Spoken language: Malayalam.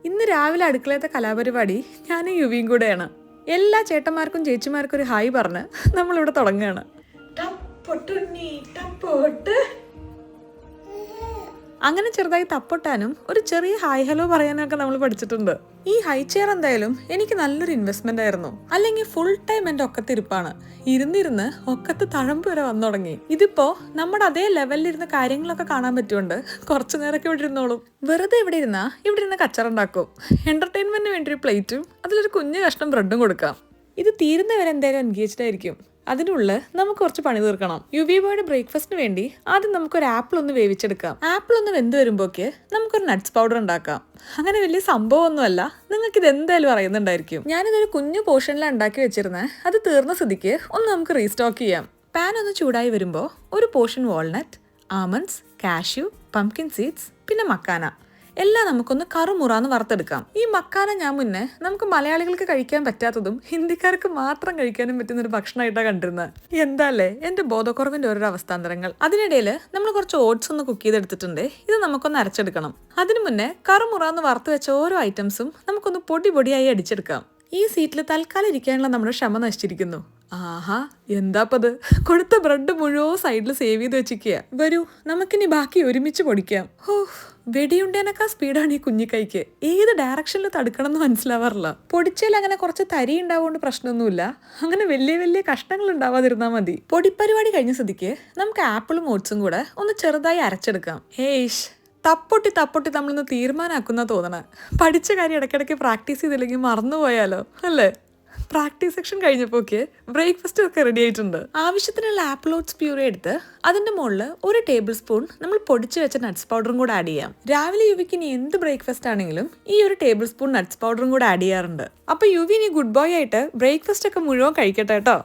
ഇന്ന് രാവിലെ അടുക്കളത്തെ കലാപരിപാടി ഞാനും യുവിയും കൂടെയാണ്. എല്ലാ ചേട്ടന്മാർക്കും ചേച്ചിമാർക്കും ഒരു ഹായ് പറഞ്ഞ് നമ്മളിവിടെ തുടങ്ങുകയാണ്. അങ്ങനെ ചെറുതായി തപ്പൊട്ടാനും ഒരു ചെറിയ ഹായ് ഹലോ പറയാനും ഒക്കെ നമ്മൾ പഠിച്ചിട്ടുണ്ട്. ഈ ഹൈ ചെയർ എന്തായാലും എനിക്ക് നല്ലൊരു ഇൻവെസ്റ്റ്മെന്റ് ആയിരുന്നു. അല്ലെങ്കിൽ ഫുൾ ടൈം എന്റെ ഒക്കത്തിരിപ്പാണ്. ഇരുന്നിരുന്ന് ഒക്കത്ത് തഴമ്പ് വരെ വന്നു തുടങ്ങി. ഇതിപ്പോ നമ്മുടെ അതേ ലെവലിലിരുന്ന കാര്യങ്ങളൊക്കെ കാണാൻ പറ്റുകൊണ്ട് കുറച്ചു നേരമൊക്കെ ഇവിടെ ഇരുന്നോളും. വെറുതെ ഇവിടെ ഇരുന്ന് കച്ചറുണ്ടാക്കും. എന്റർടൈൻമെന്റിന് വേണ്ടി ഒരു പ്ലേറ്റും അതിലൊരു കുഞ്ഞു കഷ്ണം ബ്രെഡും കൊടുക്കാം. ഇത് തീരുന്നവരെ എന്തായാലും എൻഗേജ്ഡ് ആയിരിക്കും. അതിനുള്ള നമുക്ക് കുറച്ച് പണി തീർക്കണം. യുവി ബോയുടെ ബ്രേക്ക്ഫാസ്റ്റിന് വേണ്ടി ആദ്യം നമുക്കൊരു ആപ്പിൾ ഒന്ന് വേവിച്ചെടുക്കാം. ആപ്പിൾ ഒന്ന് വെന്ത് വരുമ്പോഴേക്ക് നമുക്കൊരു നട്ട്സ് പൗഡർ ഉണ്ടാക്കാം. അങ്ങനെ വലിയ സംഭവമൊന്നുമല്ല, നിങ്ങൾക്ക് ഇത് എന്തായാലും അറിയുന്നുണ്ടായിരിക്കും. ഞാനിതൊരു കുഞ്ഞു പോർഷനിലാണ് ഉണ്ടാക്കി വെച്ചിരുന്നത്. അത് തീർന്ന സ്ഥിതിക്ക് ഒന്ന് നമുക്ക് റീസ്റ്റോക്ക് ചെയ്യാം. പാൻ ഒന്ന് ചൂടായി വരുമ്പോൾ ഒരു portion walnut, almonds, cashew, pumpkin seeds, പിന്നെ മക്കാന എല്ലാം നമുക്കൊന്ന് കറുമുറാന്ന് വറുത്തെടുക്കാം. ഈ മക്കാന ഞാൻ മുന്നേ നമുക്ക് മലയാളികൾക്ക് കഴിക്കാൻ പറ്റാത്തതും ഹിന്ദിക്കാർക്ക് മാത്രം കഴിക്കാനും പറ്റുന്ന ഒരു ഭക്ഷണമായിട്ടാണ് കണ്ടിരുന്നത്. എന്താല്ലേ എന്റെ ബോധക്കുറവിന്റെ ഓരോ അവസ്ഥാന്തരങ്ങൾ. അതിനിടയിൽ നമ്മൾ കുറച്ച് ഓട്സ് ഒന്ന് കുക്ക് ചെയ്തെടുത്തിട്ടുണ്ട്. ഇത് നമുക്കൊന്ന് അരച്ചെടുക്കണം. അതിനു മുന്നേ കറുമുറാന്ന് വറുത്ത് വെച്ച ഓരോ ഐറ്റംസും നമുക്കൊന്ന് പൊടിയായി അടിച്ചെടുക്കാം. ഈ സീറ്റിൽ തൽക്കാലം ഇരിക്കാനുള്ള നമ്മുടെ ക്ഷമ നശിച്ചിരിക്കുന്നു. ആഹാ, എന്താപ്പത്! കൊടുത്ത ബ്രെഡ് മുഴുവൻ സൈഡിൽ സേവ് ചെയ്ത് വെച്ചിരിക്കുക. വരൂ, നമുക്കിനി ബാക്കി ഒരുമിച്ച് പൊടിക്കാം. ഹോ, വെടിയുണ്ടേനൊക്കെ സ്പീഡാണ് ഈ കുഞ്ഞിക്കൈക്ക്. ഏത് ഡയറക്ഷനിൽ തടുക്കണം എന്ന് മനസ്സിലാവാറില്ല. പൊടിച്ചാൽ അങ്ങനെ കുറച്ച് തരി ഉണ്ടാവുകൊണ്ട് പ്രശ്നമൊന്നുമില്ല. അങ്ങനെ വലിയ കഷ്ണങ്ങൾ ഉണ്ടാവാതിരുന്നാൽ മതി. പൊടിപ്പരിപാടി കഴിഞ്ഞ സ്ഥിതിക്ക് നമുക്ക് ആപ്പിളും ഓട്സും കൂടെ ഒന്ന് ചെറുതായി അരച്ചെടുക്കാം. ഹേഷ്, തപ്പൊട്ടി നമ്മളൊന്ന് തീരുമാനാക്കുന്ന തോന്നണേ. പഠിച്ച കാര്യം ഇടയ്ക്കിടയ്ക്ക് പ്രാക്ടീസ് ചെയ്തില്ലെങ്കിൽ മറന്നുപോയാലോ അല്ലേ? പ്രാക്ടീസ് സെക്ഷൻ കഴിഞ്ഞപ്പോക്ക് ബ്രേക്ക്ഫാസ്റ്റ് ഒക്കെ റെഡി ആയിട്ടുണ്ട്. ആവശ്യത്തിനുള്ള ആപ്പിൾ ഓട്സ് പ്യൂറി എടുത്ത് അതിന്റെ മുകളിൽ 1 ടേബിൾ സ്പൂൺ നമ്മൾ പൊടിച്ചു വെച്ച നട്ട്സ് പൗഡറും കൂടെ ആഡ് ചെയ്യാം. രാവിലെ യുവിക്ക് ഇനി എന്ത് ബ്രേക്ക്ഫാസ്റ്റ് ആണെങ്കിലും ഈ 1 ടേബിൾ സ്പൂൺ നട്ട്സ് പൗഡറും കൂടെ ആഡ് ചെയ്യാറുണ്ട്. അപ്പൊ യുവി ഇനി ഗുഡ് ബോയ് ആയിട്ട് ബ്രേക്ക്ഫാസ്റ്റ് ഒക്കെ മുഴുവൻ കഴിക്കട്ടെ കേട്ടോ.